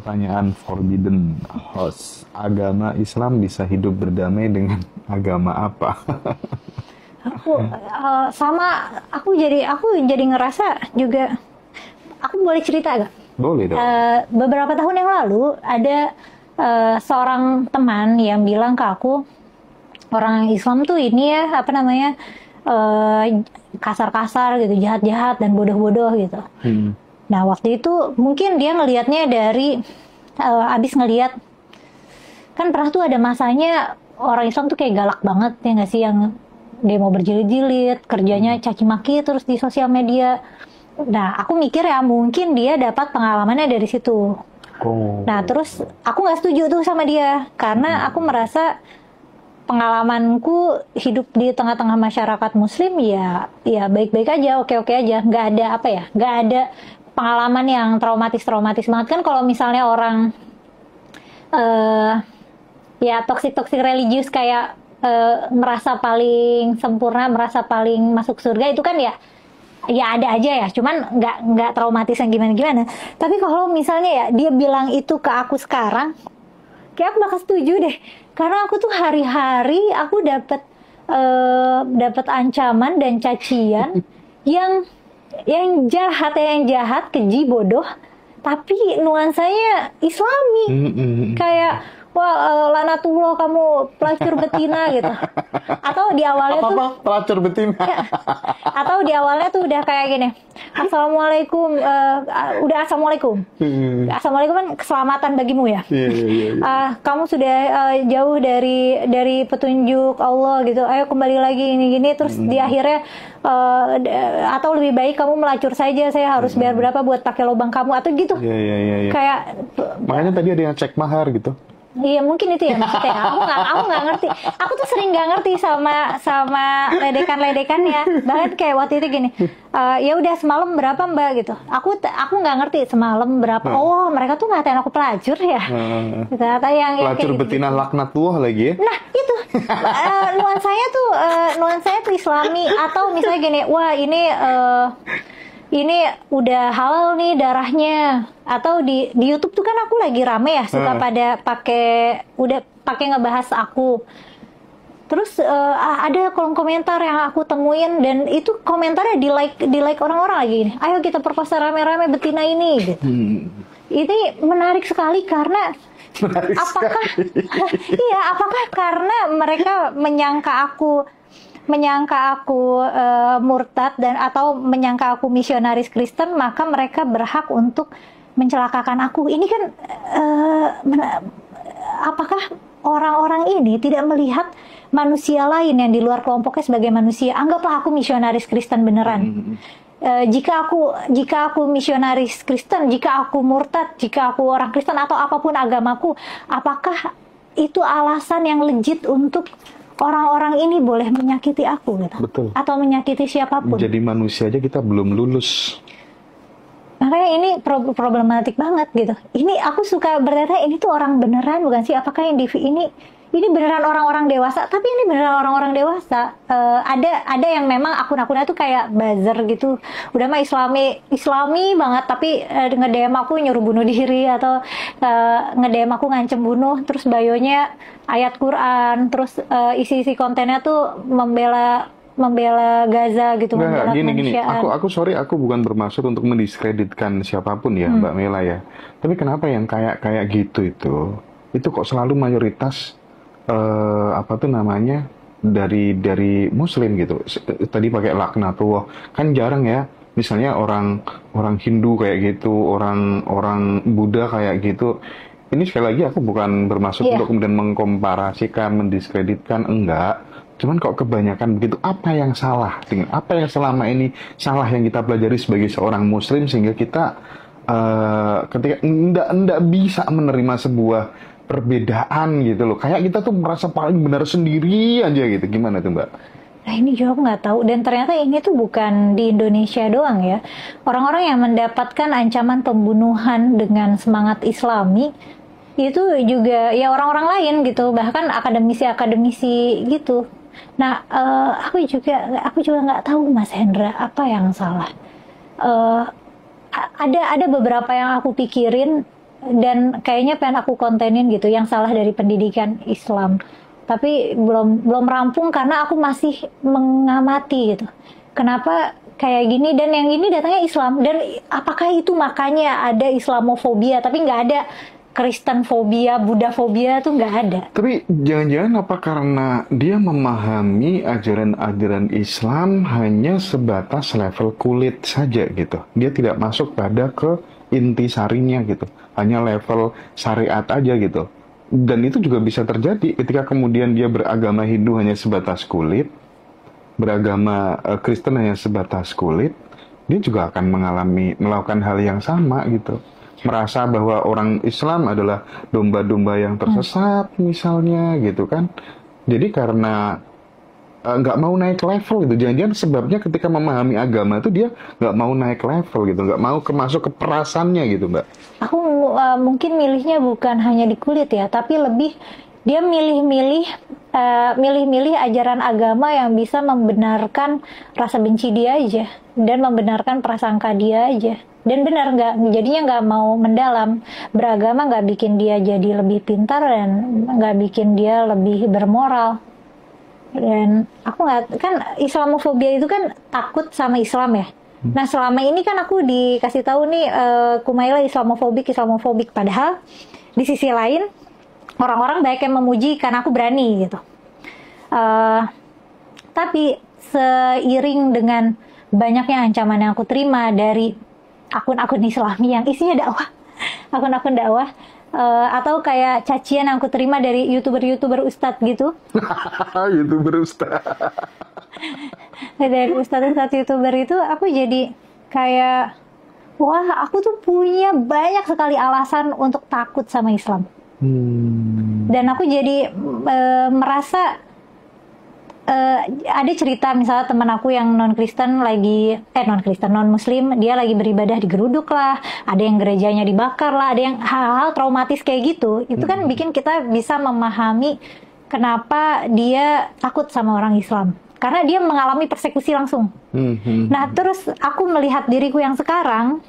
Pertanyaan forbidden host. Agama Islam bisa hidup berdamai dengan agama apa? Aku sama aku jadi ngerasa juga. Aku boleh cerita gak? Boleh dong. Beberapa tahun yang lalu ada seorang teman yang bilang ke aku, orang Islam tuh ini ya apa namanya, kasar-kasar gitu, jahat-jahat dan bodoh-bodoh gitu. Nah waktu itu mungkin dia ngelihatnya dari abis ngelihat, kan pernah tuh ada masanya orang Islam tuh kayak galak banget ya nggak sih, yang demo berjilid-jilid, kerjanya caci maki terus di sosial media. Nah aku mikir ya mungkin dia dapat pengalamannya dari situ. Oh. Nah terus aku nggak setuju tuh sama dia karena aku merasa pengalamanku hidup di tengah-tengah masyarakat Muslim ya baik-baik aja, oke-oke aja, nggak ada apa ya, nggak ada pengalaman yang traumatis banget. Kan kalau misalnya orang ya toksik religius kayak merasa paling sempurna, merasa paling masuk surga, itu kan ya ada aja ya, cuman nggak traumatis yang gimana. Tapi kalau misalnya ya dia bilang itu ke aku sekarang, kayak aku bakal setuju deh, karena aku tuh hari-hari aku dapat ancaman dan cacian yang jahat, keji, bodoh, tapi nuansanya Islami. Kayak wah, laknatullah kamu pelacur betina gitu. Atau di awalnya Apa pelacur betina? Ya, atau di awalnya tuh udah kayak gini, assalamualaikum, udah assalamualaikum. Assalamualaikum kan keselamatan bagimu ya. Kamu sudah jauh dari petunjuk Allah gitu, ayo kembali lagi ini gini. Terus di akhirnya atau lebih baik kamu melacur saja, saya harus bayar berapa buat pakai lubang kamu atau gitu. Kayak makanya tadi ada yang cek mahar gitu. Iya mungkin itu ya maksudnya. Aku nggak ngerti. Aku tuh sering nggak ngerti sama ledekan-ledekannya. Bahkan kayak waktu itu gini, ya udah semalam berapa mbak gitu. Aku nggak ngerti semalam berapa. Oh mereka tuh ngatain aku pelacur ya. Ternyata yang pelacur kayak betina gitu. Laknatullah lagi ya. Nah itu nuansanya tuh Islami. Atau misalnya gini, wah ini udah halal nih darahnya. Atau di YouTube tuh kan aku lagi rame ya, suka pada pakai ngebahas aku. Terus ada kolom komentar yang aku temuin, dan itu komentarnya di like orang-orang lagi nih. Ayo kita perkosa rame-rame betina ini gitu. Ini menarik sekali karena apakah karena mereka menyangka aku murtad dan atau menyangka aku misionaris Kristen, maka mereka berhak untuk mencelakakan aku. Ini kan apakah orang-orang ini tidak melihat manusia lain yang di luar kelompoknya sebagai manusia? Anggaplah aku misionaris Kristen beneran. Jika aku misionaris Kristen, jika aku murtad, jika aku orang Kristen atau apapun agamaku, apakah itu alasan yang legit untuk orang-orang ini boleh menyakiti aku gitu? Betul. Atau menyakiti siapapun? Jadi manusia aja kita belum lulus. Makanya ini problematik banget gitu. Ini aku suka bertanya, ini tuh orang beneran bukan sih? Apakah yang ini beneran orang-orang dewasa? Tapi ini beneran orang-orang dewasa. Ada yang memang akun-akunnya tuh kayak buzzer gitu. Udah mah Islami banget, tapi nge-DM aku nyuruh bunuh diri, atau nge-DM aku ngancem bunuh. Terus bio-nya ayat Quran. Terus isi-isi kontennya tuh membela Gaza gitu, membela gini. kemanusiaan. Aku bukan bermaksud untuk mendiskreditkan siapapun ya, Mbak Mela ya. Tapi kenapa yang kayak gitu itu kok selalu mayoritas dari Muslim gitu. Tadi pakai laknatullah, kan jarang ya. Misalnya orang Hindu kayak gitu, orang Buddha kayak gitu. Ini sekali lagi aku bukan bermaksud untuk kemudian mengkomparasikan, mendiskreditkan, enggak. Cuman kok kebanyakan begitu, apa yang salah dengan apa yang selama ini salah yang kita pelajari sebagai seorang Muslim sehingga kita ketika enggak bisa menerima sebuah perbedaan gitu loh, kayak kita tuh merasa paling benar sendiri aja gitu. Gimana tuh Mbak? Nah ini juga aku nggak tahu, dan ternyata ini tuh bukan di Indonesia doang ya. Orang-orang yang mendapatkan ancaman pembunuhan dengan semangat Islami itu juga ya orang-orang lain gitu, bahkan akademisi gitu. Nah aku juga nggak tahu Mas Hendra apa yang salah. Ada beberapa yang aku pikirin. dan kayaknya pengen aku kontenin gitu yang salah dari pendidikan Islam. Tapi belum rampung karena aku masih mengamati gitu. Kenapa kayak gini, dan yang ini datangnya Islam, dan apakah itu makanya ada Islamofobia tapi nggak ada Kristenfobia, Buddhafobia, tuh nggak ada. Tapi jangan-jangan apa karena dia memahami ajaran-ajaran Islam hanya sebatas level kulit saja gitu. Dia tidak masuk pada ke inti sarinya gitu. Hanya level syariat aja gitu. Dan itu juga bisa terjadi ketika kemudian dia beragama Hindu hanya sebatas kulit, beragama Kristen hanya sebatas kulit, dia juga akan melakukan hal yang sama gitu. Merasa bahwa orang Islam adalah domba-domba yang tersesat misalnya gitu kan. Jadi karena nggak mau naik level gitu. Jangan-jangan sebabnya ketika memahami agama itu dia nggak mau naik level gitu, nggak mau masuk ke perasannya gitu, Mbak. Aku mungkin milihnya bukan hanya di kulit ya, tapi lebih dia milih-milih ajaran agama yang bisa membenarkan rasa benci dia aja dan membenarkan prasangka dia aja. Dan benar, jadinya nggak mau mendalam. Beragama nggak bikin dia jadi lebih pintar dan nggak bikin dia lebih bermoral. Dan aku nggak, kan Islamofobia itu kan takut sama Islam ya. Nah selama ini kan aku dikasih tahu nih Kumaila Islamofobik. Padahal di sisi lain orang-orang banyak yang memuji karena aku berani gitu. Tapi seiring dengan banyaknya ancaman yang aku terima dari akun-akun Islami yang isinya dakwah, akun-akun dakwah, atau kayak cacian yang aku terima dari youtuber ustadz gitu. YouTuber ustadz. Dari ustadz youtuber itu aku jadi kayak, wah aku tuh punya banyak sekali alasan untuk takut sama Islam. Dan aku jadi merasa ada cerita misalnya teman aku yang non muslim, dia lagi beribadah digeruduk lah, ada yang gerejanya dibakar lah, ada yang hal-hal traumatis kayak gitu. Itu kan bikin kita bisa memahami kenapa dia takut sama orang Islam, karena dia mengalami persekusi langsung. Nah terus aku melihat diriku yang sekarang,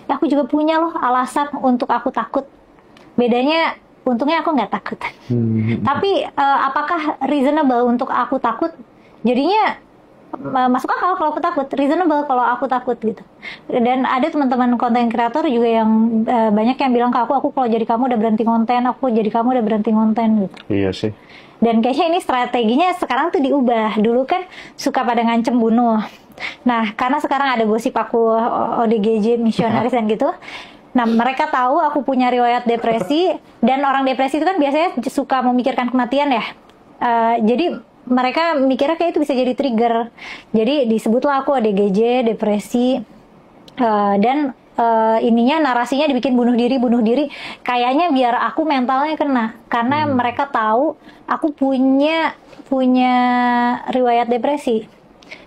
aku juga punya loh alasan untuk aku takut. Bedanya untungnya aku nggak takut. Tapi apakah reasonable untuk aku takut? Jadinya masuk akal kalau aku takut, reasonable kalau aku takut gitu. Dan ada teman-teman konten kreator juga yang banyak yang bilang ke aku kalau jadi kamu udah berhenti konten, gitu. Iya sih. Dan kayaknya ini strateginya sekarang tuh diubah. Dulu kan suka pada ngancem bunuh. Nah karena sekarang ada gosip aku ODGJ misionaris dan gitu. Nah, mereka tahu aku punya riwayat depresi, dan orang depresi itu kan biasanya suka memikirkan kematian ya. Jadi mereka mikirnya kayak itu bisa jadi trigger. Jadi disebutlah aku ODGJ, depresi, dan ininya narasinya dibikin bunuh diri. Kayaknya biar aku mentalnya kena, karena mereka tahu aku punya riwayat depresi.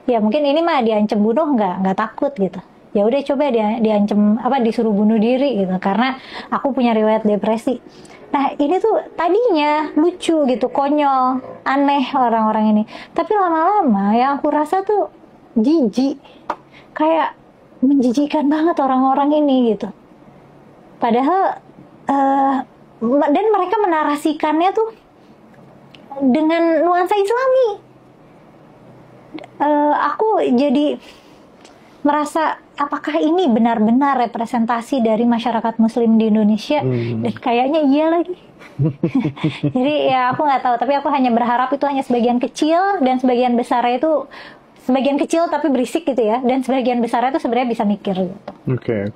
Ya mungkin ini mah diancam bunuh nggak takut gitu. Ya udah coba diancam disuruh bunuh diri gitu karena aku punya riwayat depresi. Nah ini tuh tadinya lucu gitu, konyol, aneh orang-orang ini, tapi lama-lama yang aku rasa tuh jijik, kayak menjijikan banget orang-orang ini gitu. Padahal dan mereka menarasikannya tuh dengan nuansa Islami. Aku jadi merasa apakah ini benar-benar representasi dari masyarakat Muslim di Indonesia? Dan kayaknya iya lagi. Jadi ya aku nggak tahu, tapi aku hanya berharap itu hanya sebagian kecil, dan sebagian besarnya itu sebagian kecil tapi berisik gitu ya, dan sebagian besarnya itu sebenarnya bisa mikir gitu. Oke.